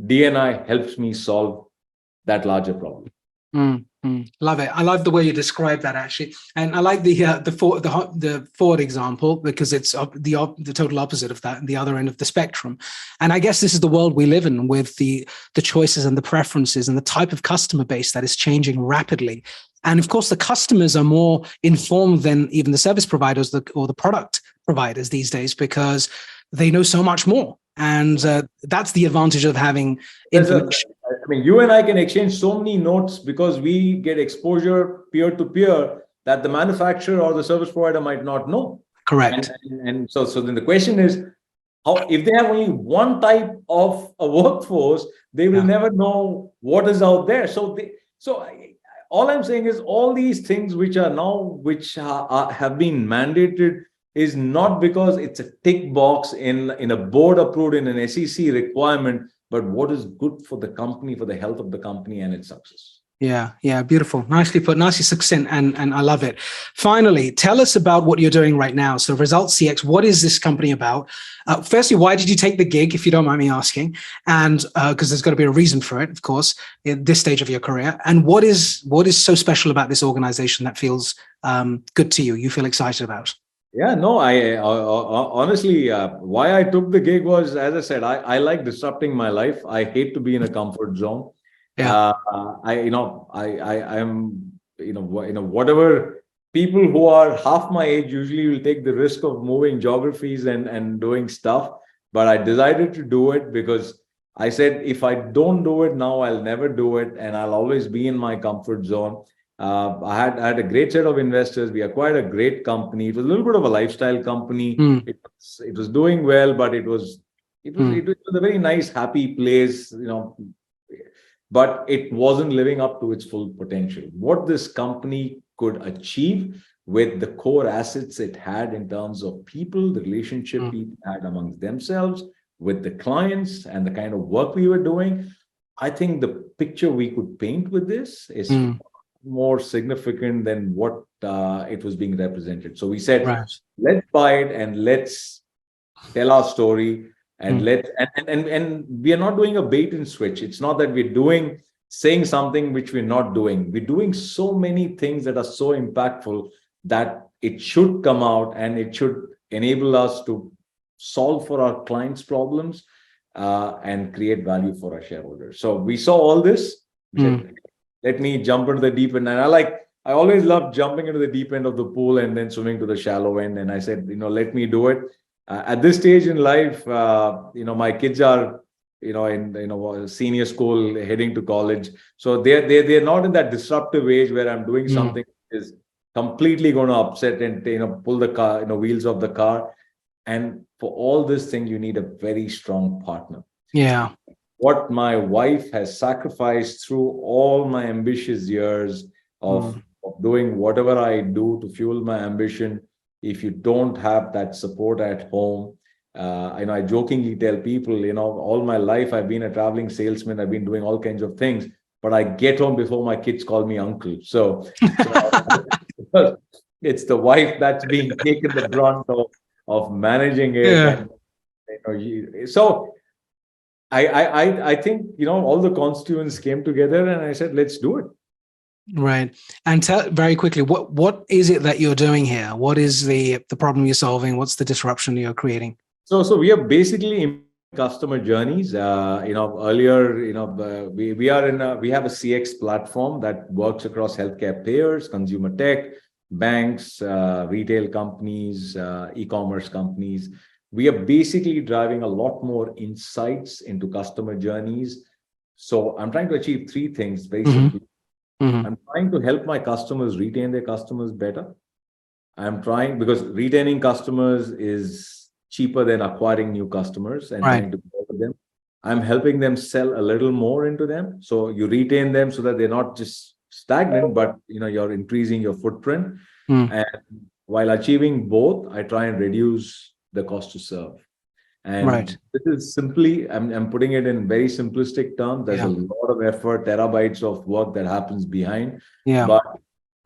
D&I helps me solve that larger problem. Love it. I love the way you describe that, actually, and I like the Ford example because it's the total opposite of that, and the other end of the spectrum. And I guess this is the world we live in, with the choices and the preferences and the type of customer base that is changing rapidly. And of course, the customers are more informed than even the service providers or the product providers these days, because they know so much more. And that's the advantage of having information. You and I can exchange so many notes because we get exposure peer to peer that the manufacturer or the service provider might not know. Correct. And so then the question is, how if they have only one type of a workforce, they will Yeah. never know what is out there. All I'm saying is all these things which are now have been mandated is not because it's a tick box in a board approved in an SEC requirement, but what is good for the company, for the health of the company and its success. Yeah, yeah, beautiful. Nicely put, nicely succinct, and I love it. Finally, tell us about what you're doing right now. So ResultsCX, what is this company about? Firstly, why did you take the gig, if you don't mind me asking? And because there's got to be a reason for it, of course, at this stage of your career. And what is so special about this organization that feels good to you, you feel excited about? Yeah, no, I honestly, why I took the gig was, as I said, I like disrupting my life. I hate to be in a comfort zone. Yeah. I am, whatever people who are half my age usually will take the risk of moving geographies and doing stuff. But I decided to do it because I said, if I don't do it now, I'll never do it. And I'll always be in my comfort zone. I had a great set of investors. We acquired a great company. It was a little bit of a lifestyle company. Mm. It was doing well, but it was a very nice, happy place, but it wasn't living up to its full potential. What this company could achieve with the core assets it had in terms of people, the relationship people had amongst themselves, with the clients, and the kind of work we were doing, I think the picture we could paint with this is more significant than what it was being represented. So we said, let's buy it and let's tell our story. And we are not doing a bait and switch. It's not that we're saying something which we're not doing. We're doing so many things that are so impactful that it should come out and it should enable us to solve for our clients' problems and create value for our shareholders. So we saw all this. We said, let me jump into the deep end. And I always love jumping into the deep end of the pool and then swimming to the shallow end. And I said, let me do it. At this stage in life, my kids are, in senior school, heading to college. So they're not in that disruptive age where I'm doing something that is completely going to upset and pull the car, wheels off the car. And for all this thing, you need a very strong partner. Yeah. What my wife has sacrificed through all my ambitious years of doing whatever I do to fuel my ambition. If you don't have that support at home, I jokingly tell people, all my life I've been a traveling salesman. I've been doing all kinds of things, but I get home before my kids call me uncle. So it's the wife that's being taken the brunt of managing it. Yeah. And, so I think, all the constituents came together and I said, let's do it. Right. And tell very quickly, what is it that you're doing here? What is the problem you're solving? What's the disruption you're creating? So we are basically in customer journeys. Earlier, we have a CX platform that works across healthcare payers, consumer tech, banks, retail companies, e-commerce companies. We are basically driving a lot more insights into customer journeys. So I'm trying to achieve three things very simply. I'm trying to help my customers retain their customers better. I'm trying, because retaining customers is cheaper than acquiring new customers and trying to grow with them. I'm helping them sell a little more into them. So you retain them so that they're not just stagnant, but you're increasing your footprint. And while achieving both, I try and reduce the cost to serve. And this is simply, I'm putting it in very simplistic terms. There's a lot of effort, terabytes of work that happens behind. But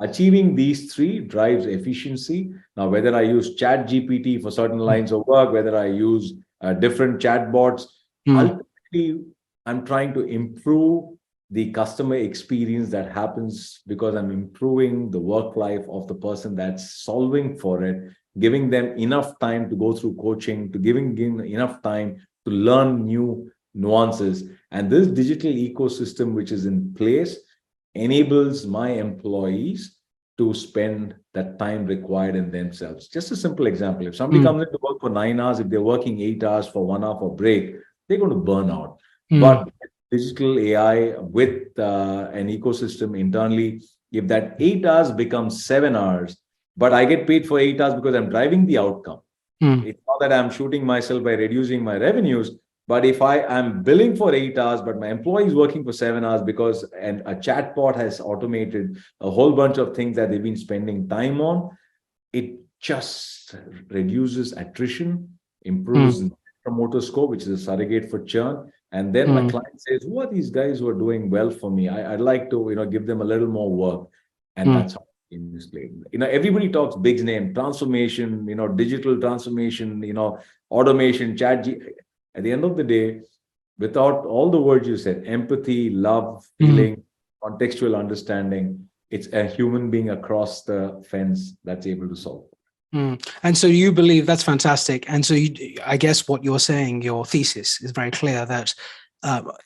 achieving these three drives efficiency. Now, whether I use ChatGPT for certain lines of work, whether I use different chatbots, ultimately, I'm trying to improve the customer experience that happens because I'm improving the work life of the person that's solving for it, giving them enough time to go through coaching, to giving enough time to learn new nuances. And this digital ecosystem, which is in place, enables my employees to spend that time required in themselves. Just a simple example. If somebody comes in to work for 9 hours, if they're working 8 hours for 1 hour for break, they're going to burn out. But digital AI with an ecosystem internally, if that 8 hours becomes 7 hours, but I get paid for 8 hours because I'm driving the outcome. It's not that I'm shooting myself by reducing my revenues, but if I am billing for 8 hours, but my employee is working for 7 hours because and a chatbot has automated a whole bunch of things that they've been spending time on, it just reduces attrition, improves promoter score, which is a surrogate for churn. And then my client says, who are these guys who are doing well for me? I'd like to, give them a little more work. And that's how it is played. Everybody talks big name, transformation, digital transformation, automation, At the end of the day, without all the words you said, empathy, love, feeling, contextual understanding, it's a human being across the fence that's able to solve. And so you believe that's fantastic. And so I guess what you're saying, your thesis is very clear that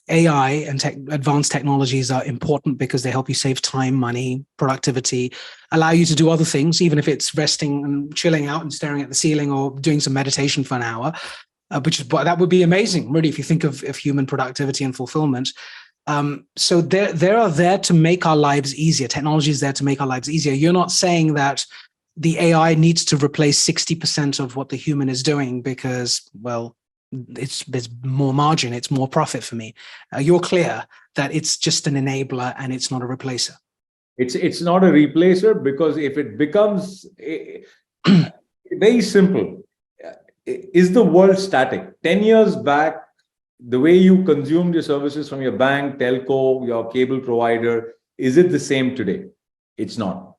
AI and advanced technologies are important because they help you save time, money, productivity, allow you to do other things, even if it's resting and chilling out and staring at the ceiling or doing some meditation for an hour, that would be amazing, really, if you think of human productivity and fulfillment. So they are there to make our lives easier. Technology is there to make our lives easier. You're not saying that the AI needs to replace 60% of what the human is doing because, well, there's more margin, it's more profit for me. You're clear that it's just an enabler and it's not a replacer. It's not a replacer because if it becomes very simple, is the world static? 10 years back, the way you consumed your services from your bank, telco, your cable provider, is it the same today? It's not.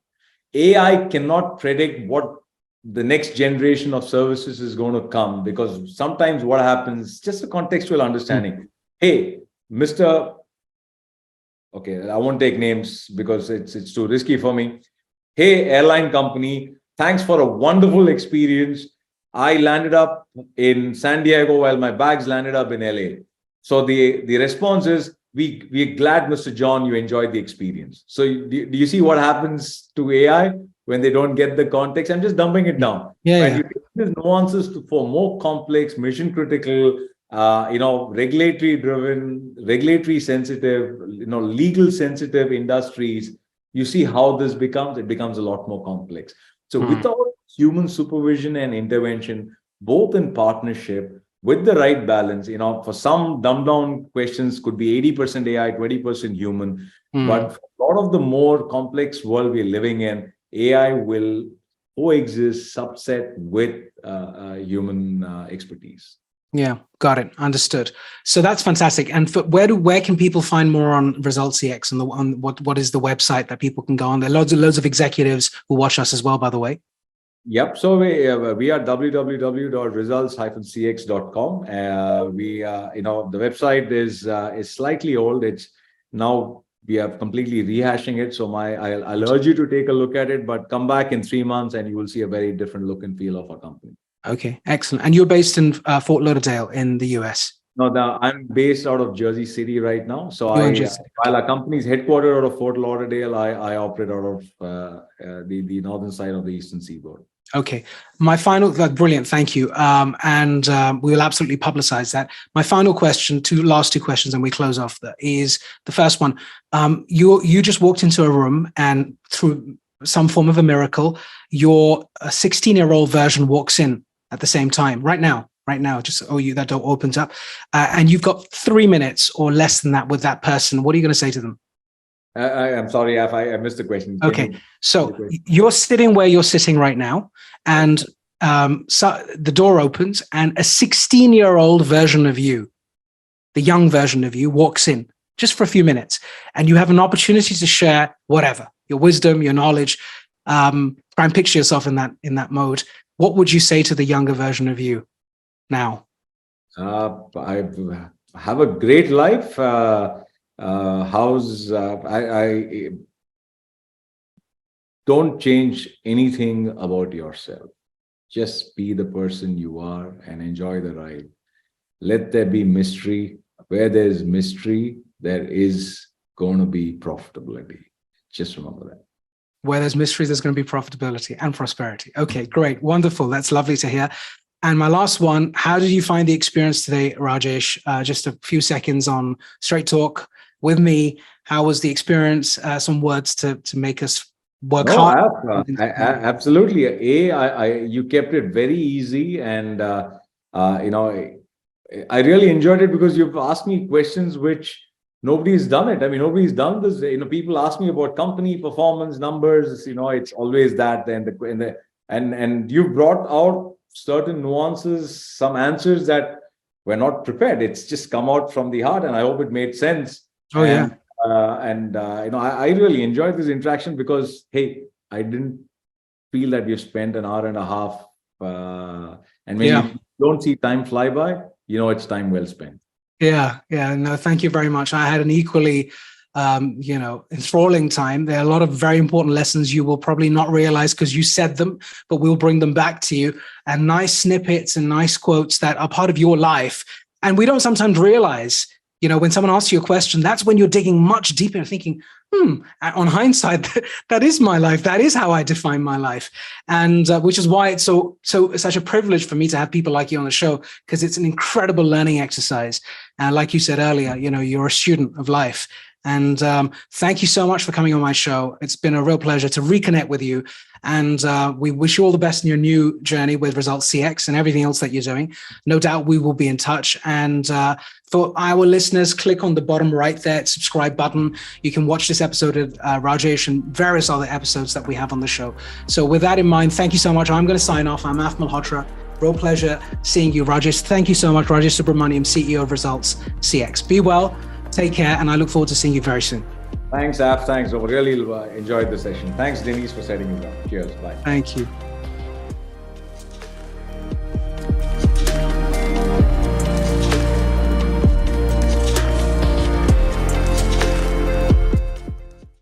AI cannot predict what the next generation of services is going to come because sometimes what happens, just a contextual understanding. Hey, okay, I won't take names because it's too risky for me. Hey, airline company, thanks for a wonderful experience. I landed up in San Diego while my bags landed up in LA. So the response is, we're glad, Mr. John, you enjoyed the experience. So do you see what happens to AI when they don't get the context? I'm just dumping it down. Yeah. You take these nuances for more complex, mission critical, regulatory driven, regulatory sensitive, legal sensitive industries. You see how this becomes. It becomes a lot more complex. So without human supervision and intervention, both in partnership, with the right balance, for some dumbed down questions could be 80% AI, 20% human. But for a lot of the more complex world we're living in, AI will coexist, subset with human expertise. Yeah, got it. Understood. So that's fantastic. And where can people find more on ResultsCX and on what is the website that people can go on? There are loads of executives who watch us as well, by the way. Yep. So we are www.results-cx.com. The website is slightly old. It's now we are completely rehashing it. So I'll urge you to take a look at it, but come back in 3 months and you will see a very different look and feel of our company. Okay, excellent. And you're based in Fort Lauderdale in the US? No, I'm based out of Jersey City right now. So while our company is headquartered out of Fort Lauderdale, I operate out of the northern side of the Eastern Seaboard. Okay. My final, brilliant. Thank you. And we will absolutely publicize that. My final question, last two questions, and we close off is the first one. You just walked into a room and through some form of a miracle, your 16-year-old version walks in at the same time, right now, just, that door opens up and you've got 3 minutes or less than that with that person. What are you going to say to them? I'm sorry, I missed the question. Okay, so you're sitting where you're sitting right now, and so the door opens, and a 16-year-old version of you, the young version of you, walks in just for a few minutes, and you have an opportunity to share whatever, your wisdom, your knowledge. Try and picture yourself in that mode. What would you say to the younger version of you now? I have a great life. I don't change anything about yourself. Just be the person you are and enjoy the ride. Let there be mystery. Where there's mystery, there is going to be profitability. Just remember that. Where there's mystery, there's going to be profitability and prosperity. Okay, great. Wonderful. That's lovely to hear. And my last one, how did you find the experience today, Rajesh? Just a few seconds on Straight Talk with me. How was the experience? Some words to make us work No, hard. absolutely. You kept it very easy, and I really enjoyed it because you've asked me questions which nobody's done it. I mean, nobody's done this. People ask me about company performance numbers. It's always that, and you've brought out certain nuances, some answers that were not prepared. It's just come out from the heart, and I hope it made sense. Oh, yeah. I really enjoyed this interaction because, hey, I didn't feel that you spent an hour and a half. And when you don't see time fly by, it's time well spent. Yeah. No, thank you very much. I had an equally, enthralling time. There are a lot of very important lessons you will probably not realize because you said them, but we'll bring them back to you. And nice snippets and nice quotes that are part of your life. And we don't sometimes realize, when someone asks you a question, that's when you're digging much deeper and thinking, on hindsight, that is my life. That is how I define my life. And which is why it's such a privilege for me to have people like you on the show, because it's an incredible learning exercise. And like you said earlier, you're a student of life. And thank you so much for coming on my show. It's been a real pleasure to reconnect with you. And we wish you all the best in your new journey with ResultsCX and everything else that you're doing. No doubt we will be in touch. And for our listeners, click on the bottom right there, subscribe button. You can watch this episode of Rajesh and various other episodes that we have on the show. So with that in mind, thank you so much. I'm going to sign off. I'm Af Malhotra. Real pleasure seeing you, Rajesh. Thank you so much, Rajesh Subramaniam, CEO of ResultsCX. Be well, take care, and I look forward to seeing you very soon. Thanks, Af. Thanks. I really enjoyed the session. Thanks, Denise, for setting it up. Cheers. Bye. Thank you.